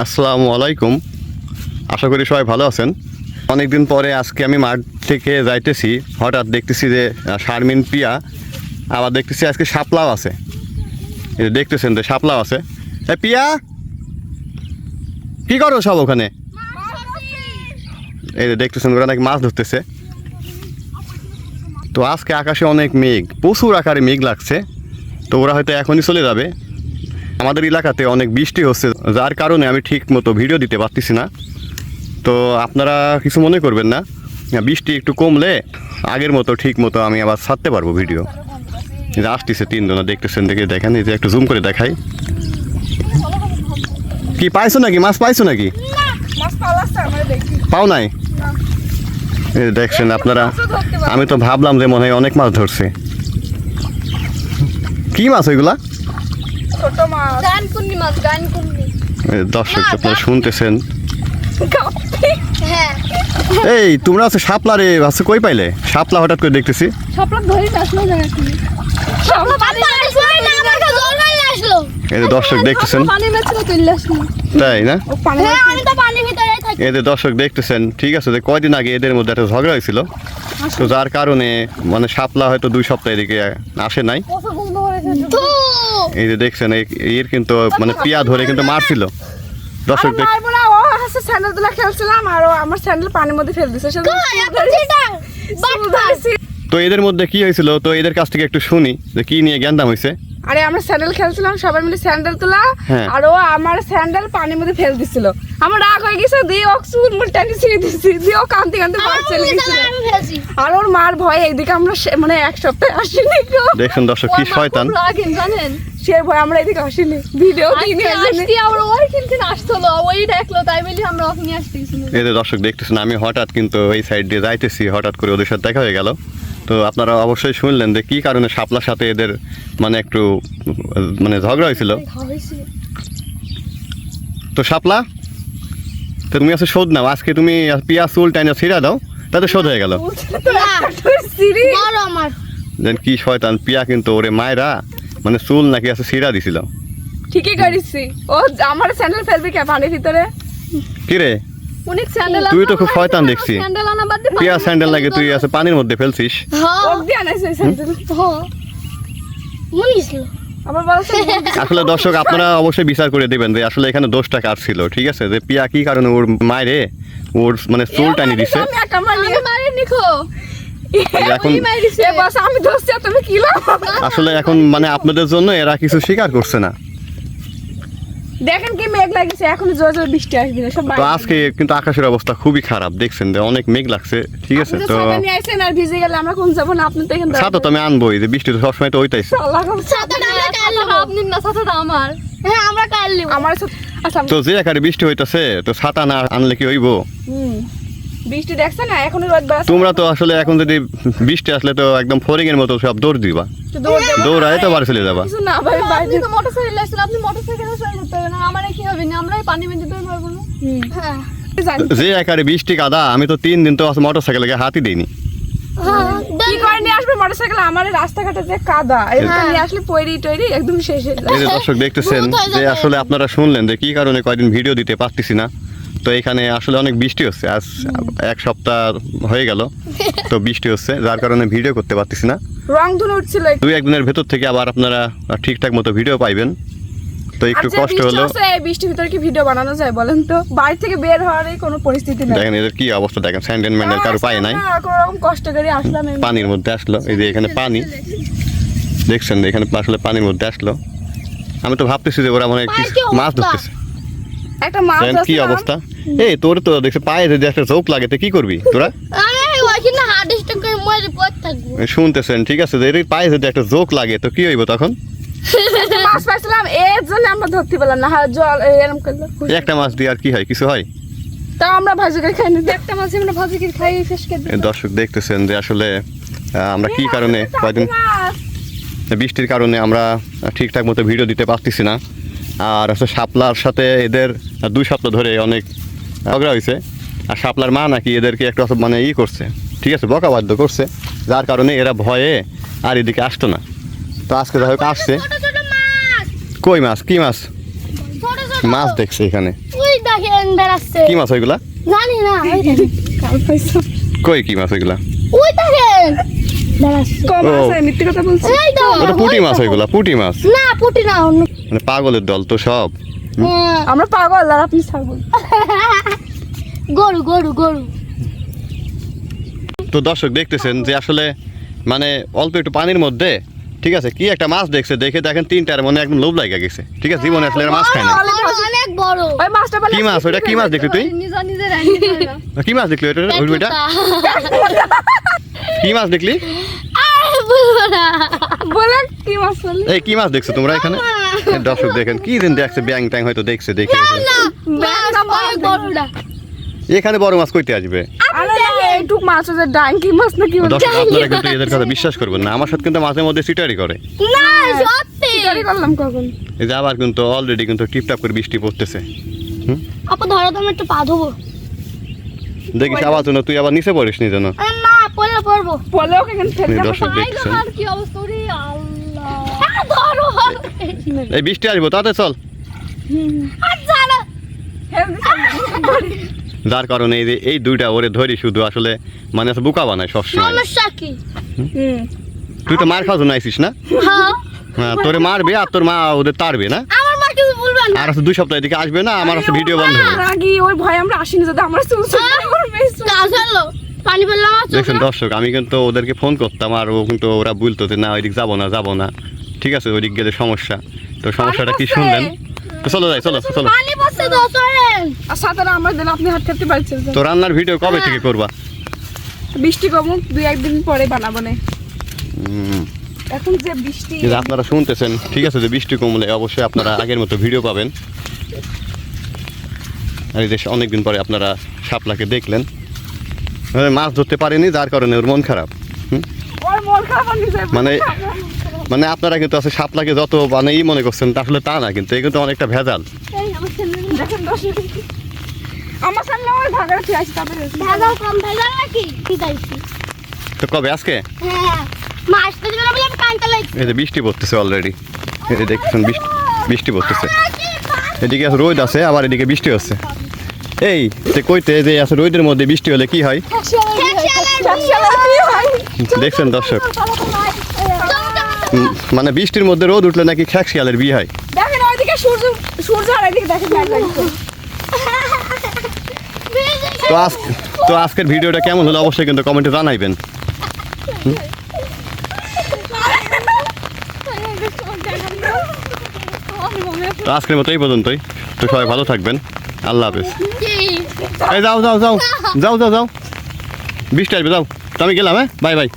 আসসালামু আলাইকুম। আশা করি সবাই ভালো আছেন। অনেকদিন পরে আজকে আমি মাঠ থেকে যাইতেছি, হঠাৎ দেখতেছি যে শারমিন পিয়া, আবার দেখতেছি আজকে শাপলাও আছে। এই যে দেখতেছেন যে শাপলাও আছে। এই পিয়া, কি করো সব ওখানে? এই যে দেখতেছেন ওরা নাকি মাছ ধরতেছে। তো আজকে আকাশে অনেক মেঘ, প্রচুর আকারে মেঘ লাগছে। তো ওরা হয়তো এখনই চলে যাবে। আমাদের এলাকাতে অনেক বৃষ্টি হচ্ছে, যার কারণে আমি ঠিক মতো ভিডিও দিতে পারতেছি না। তো আপনারা কিছু মনে করবেন না, বৃষ্টি একটু কমলে আগের মতো ঠিক মতো আমি আবার ছাড়তে পারবো ভিডিও। এই যে আসতেছে তিনজনা, দেখতেছেন, দেখে দেখেন, এই যে একটু জুম করে দেখাই। কি পাইছো নাকি? মাছ পাইছো নাকি? পাও নাই? এই যে দেখছেন আপনারা, আমি তো ভাবলাম যে মনে হয় অনেক মাছ ধরছে। কি মাছ ওইগুলা? দর্শক আপনারা শুনতেছেন। এই তোমরা আছে শাপলা রে, আছে কই পাইলে শাপলা? হঠাৎ করে দেখতেছি এই যে দর্শক দেখতেছেন, তাই না? এই যে দর্শক দেখতেছেন, ঠিক আছে, যে কয়দিন আগে এদের মধ্যে একটা ঝগড়া হয়েছিল। তো যার কারণে মানে শাপলা হয়তো 2 সপ্তাহ এদিকে আসে নাই। এই যে দেখছেন, এর কিন্তু মানে পিয়া ধরে কিন্তু মারছিল। দর্শক স্যান্ডেল খেলছিলাম আর আমার স্যান্ডেল পানির মধ্যে ফেলে দিছে। তো এদের মধ্যে কি হয়েছিল, তো এদের কাছ থেকে একটু শুনি যে কি নিয়ে জ্ঞানদাম হয়েছে। আরে আমরা স্যান্ডেল খেলছিলাম, সবাই মিলে স্যান্ডেল তোলা, আর ও আমার স্যান্ডেল পানির মধ্যে ফেলে দিছিল। আমার রাগ হয়ে গেছে, দিয়ে ও চুল মুল টানি ছিঁড়ে দিছি, দিয়ে ও কাঁদতে কাঁদতে বাড়ি চলে গেছিল। আর ওর মার ভয় এইদিকে আমরা মানে 1 সপ্তাহ আসিনি। দেখুন দর্শক কি শয়তান, সে ভয় আমরা এদিকে আসিনি। ভিডিও দিইনি, এই যে দর্শক দেখতেছেন, আমি হঠাৎ কিন্তু এই সাইড দিয়ে যাইতেছি, হঠাৎ করে ওদের সাথে দেখা হয়ে গেল। তো আপনারা অবশ্যই শুনলেন যে কি কারণে শাপলার সাথে এদের মানে একটু মানে ঝগড়া হয়েছিল। তো শাপলা, তো তুমি আছে শোধ নাও, আজকে তুমি পিয়া চুল টাইনা ছিঁড়া দাও, তাতে শোধ হয়ে গেল। কি শয়তান পিয়া, কিন্তু ওরে মায়েরা মানে চুল নাকি আছে ছিঁড়া দিছিল। ঠিকই করেছি, ও আমার স্যান্ডেল ফেলবে কে পানির ভিতরে? কি রে, তুই তো খুব শয়তান দেখছি। পিয়া স্যান্ডেল নাকি তুই আছে পানির মধ্যে ফেলছিস? আসলে দর্শক আপনারা অবশ্যই বিচার করে দিবেন যে আসলে এখানে দোষটা কার ছিল। ঠিক আছে, যে পিয়া কি কারণে ওর মায়েরে ওর মানে চুল টানি দিছে। আসলে এখন মানে আপনাদের জন্য এরা কিছু স্বীকার করছে না। দেখেন কি মেঘ লাগিছে, এখন জোর জোর বৃষ্টি আসবে না সব। তো আজকে কিন্তু আকাশের অবস্থা খুবই খারাপ, দেখছেন যে অনেক মেঘ লাগছে। ঠিক আছে, তো ছাতা নিয়ে আইছেন আর ভিজে গেলে আমরা কোন যাব না? আপনি তো এখানে ছাতা তো আমি আনবোই, যে বৃষ্টি তো সবসময় তো হইতাইছে। তো যে একারে বৃষ্টি হইতাছে, তো ছাতা না আনলে কি হইব? বৃষ্টি দেখছ না, এখন রোদ বাড়ছে। তোমরা তো আসলে এখন যদি বৃষ্টি আসলে তো একদম ফরিং এর মতো সব দৌড় দিবা, দৌড়ায় তো বাড়ি চলে যাবা। না ভাই, আপনি তো মোটরসাইকেল আসছেন, আপনি মোটরসাইকেলে চলে যেতে হবে না, আমারে কি হবে না, আমরাই পানি মেনতে পারবো না। হ্যাঁ, যে একারে বৃষ্টি কাদা, আমি তো 3 দিন তো মোটরসাইকেলে হাতই দেইনি। কি করে নিয়ে আসবে মোটরসাইকেল? আমার রাস্তাঘাটে যে কাদা, এটা নিয়ে আসলে পয়রি টয়রি একদম শেষ হয়ে যায়। এই যে দর্শক দেখতেছেন যে আসলে আপনারা শুনলেন যে কি কারণে কয়দিন ভিডিও দিতে পারতেছি না। তো এখানে আসলে অনেক বৃষ্টি হচ্ছে, আজ 1 সপ্তাহ হয়ে গেল তো বৃষ্টি হচ্ছে, যার কারণে ভিডিও করতে পারতেছি না। রংধন উঠছিল, 2-1 দিনের ভেতর থেকে আবার আপনারা ঠিকঠাক মতো ভিডিও পাইবেন। তো একটু কষ্ট হলো। বৃষ্টির ভিতরে কি ভিডিও বানানো যায় বলেন তো? বাড়ি থেকে বের হওয়ারই কোনো পরিস্থিতি নেই। দেখেন এদের কি অবস্থা, দেখেন স্যান্ডেল ম্যান্ডেল কারো পায় নাই, এরকম কষ্ট করে আসলাম, পানির মধ্যে আসলো। এই যে এখানে পানি দেখছেন, এখানে আসলে পানির মধ্যে আসলো। আমি তো ভাবতেছি যে ওরা মনে হয় মাছ ধরতেছে। একটা মাছ কি অবস্থা, এই তোর তো দেখছি পায়ে যদি একটা চোখ লাগে তো কি করবি তোরা? শুনতেছেন, ঠিক আছে, যে পায়ে যদি একটা চোখ লাগে তো কি হইব তখন? মাছ পাইছিলাম, এর জন্য আমরা ধরতে পারলাম না। জল এরকম করলো, একটা মাছ দিয়ে আর কি হয়? কিছু হয়? তাও আমরা ভাজি করে খাই না, একটা মাছ আমরা ভাজি করে খাই শেষ করে দিই। দর্শক দেখতেছেন যে আসলে আমরা কি কারণে কয়দিন বৃষ্টির কারণে আমরা ঠিকঠাক মতো ভিডিও দিতে পারতেছি না। আর আসলে শাপলার সাথে এদের 2 সপ্তাহ ধরে অনেক ঝগড়া হয়েছে। আর শাপলার মা নাকি এদেরকে একটু মানে করছে, ঠিক আছে, বকাবাধ্য করছে, যার কারণে এরা ভয়ে আর এদিকে আসতো না। তো আজকে যাই হোক আসছে। কই মাছ? কি মাছ? মাছ দেখছে এখানে। ওই দেখেন বেড়াচ্ছে। কি মাছ ওইগুলা? জানি না, ওই দেখেন। কাল পাইছো কই কি মাছ ওইগুলা? ওই দেখেন বেড়াচ্ছে। কম ও। আছে মিথ্যে কথা বলছি এই তো ওটা পুঁটি মাছ ওইগুলা, পুঁটি মাছ। না পুটি না অন্য। মানে পাগলের দল তো সব। আমরা পাগল আর আপনি ছাগল গরু গরু গরু। তো দর্শক দেখতেছেন যে আসলে মানে অল্প একটু পানির মধ্যে ঠিক আছে কি একটা মাছ দেখছে, দেখে দেখেন তিনটার মনে একদম লোভ লাগা গেছে। ঠিক আছে, জীবনে আসলে এরা মাছ খায় না। বড়, অনেক বড়। ওই মাছটা বলে কি মাছ ওইটা? কি মাছ দেখলি তুই? নিজে রান্না করে না। কি মাছ দেখলি ওইটা? ওইটা কি মাছ দেখলি? আরে বলবো না। বলে কি মাছ বলে এই কি মাছ দেখছো তোমরা এখানে? এই দর্শক দেখেন কি দিন দেখছে, ব্যাং ট্যাং হয়তো দেখছে, দেখে না, মাছ অনেক বড়টা। এখানে বড় মাছ কইতে আসবে। আরে না এইটুক মাছ আছে ডাঙ্কি মাছ না কি বলে দর্শক আপনারা কিন্তু এদের কথা বিশ্বাস করবেন না, আমার সাথে কিন্তু মাঝে মধ্যে সিটারি করে। না সত্যি। কি করলাম কখন এই যে আবার কিন্তু অলরেডি কিন্তু টিপটাপ করে বৃষ্টি পড়তেছে। আপু ধরো তুমি একটু পা ধোবো। দেখিস আবার তো না, তুই আবার নিচে পড়িস নি যেন। আরে না পড়লে পড়বো। বলে ওকে এখানে ফেলতে হবে। দর্শক দেখছেন আর কি অবস্থা ওরে আল্লাহ। ধরো। এই বৃষ্টি আসবো তাতে চল। আর জানো যার কারণে এই যে এই দুইটা ওরে ধরি শুধু আসলে মানে বোকা বানায় সবসময়। সমস্যা কি? তুই তো মার খাওয়া আইছিস না? হ্যাঁ হ্যাঁ, তোরে মারবে আর তোর মা ওদের তাড়বে না। আমার মা কিছু বলবে না। আর আছে 2 সপ্তাহ এদিকে আসবে না, আমার আছে ভিডিও বন্ধ হবে। রাগি ওই ভয় আমরা আসিনি যদি আমরা চুল করবে কাজ হলো পানি পেলাম আর দেখছেন দর্শক, আমি কিন্তু ওদেরকে ফোন করতাম আর ও কিন্তু ওরা বলতো যে না ওইদিক যাবো না। ঠিক আছে, ওইদিক গেলে সমস্যা। তো সমস্যাটা কি শুনলেন? তো চলো যাই, চলো চলো। পানি পড়ছে তো চলেন। আর সাঁতার আমরা দিলে আপনি হাত খেতে পারছেন তো রান্নার ভিডিও কবে থেকে করবা? বৃষ্টি কমুক 2-1 দিন পরে বানাবো না হুম, এখন যে বৃষ্টি এই যে আপনারা শুনতেছেন ঠিক আছে, যে বৃষ্টি কমলে অবশ্যই আপনারা আগের মতো ভিডিও পাবেন। আর এই যে অনেকদিন পরে আপনারা শাপলাকে দেখলেন, মাছ ধরতে পারেনি যার কারণে ওর মন খারাপ। ওর মন খারাপ আর নিজে মানে আপনারা কিন্তু আছে শাপলাকে যত মানে মনে করছেন আসলে তা না, কিন্তু এই কিন্তু অনেকটা ভেজাল। এই আমার ছেলে দেখেন দর্শক আমার সামনে ওই ভাগাড়া ঠিক আছে তারপরে ভেজাল কম ভেজাল নাকি? কি চাইছি? তো কবে আজকে? হ্যাঁ মাছ তো দিবেন বলে কানটা লাগছে। এই যে বৃষ্টি পড়তেছে অলরেডি, এই যে দেখছেন বৃষ্টি পড়তেছে। এদিকে আছে রোদ আছে, আবার এদিকে বৃষ্টি হচ্ছে। এই যে কইতে যে আছে রোদের মধ্যে বৃষ্টি হলে কি হয় দেখছেন দর্শক, মানে বৃষ্টির মধ্যে রোদ উঠলে নাকি খ্যাক শিয়ালের বিয়ে হয়। দেখেন ওইদিকে সূর্য আর এদিকে দেখেন তো আজকের ভিডিওটা কেমন হলো অবশ্যই কিন্তু কমেন্টে জানাইবেন। তো আজকের মতো এই পর্যন্তই। তো সবাই ভালো থাকবেন, আল্লাহ হাফেজ। এই যাও বৃষ্টি আসবে, যাও। তো আমি গেলাম, হ্যাঁ, বাই বাই।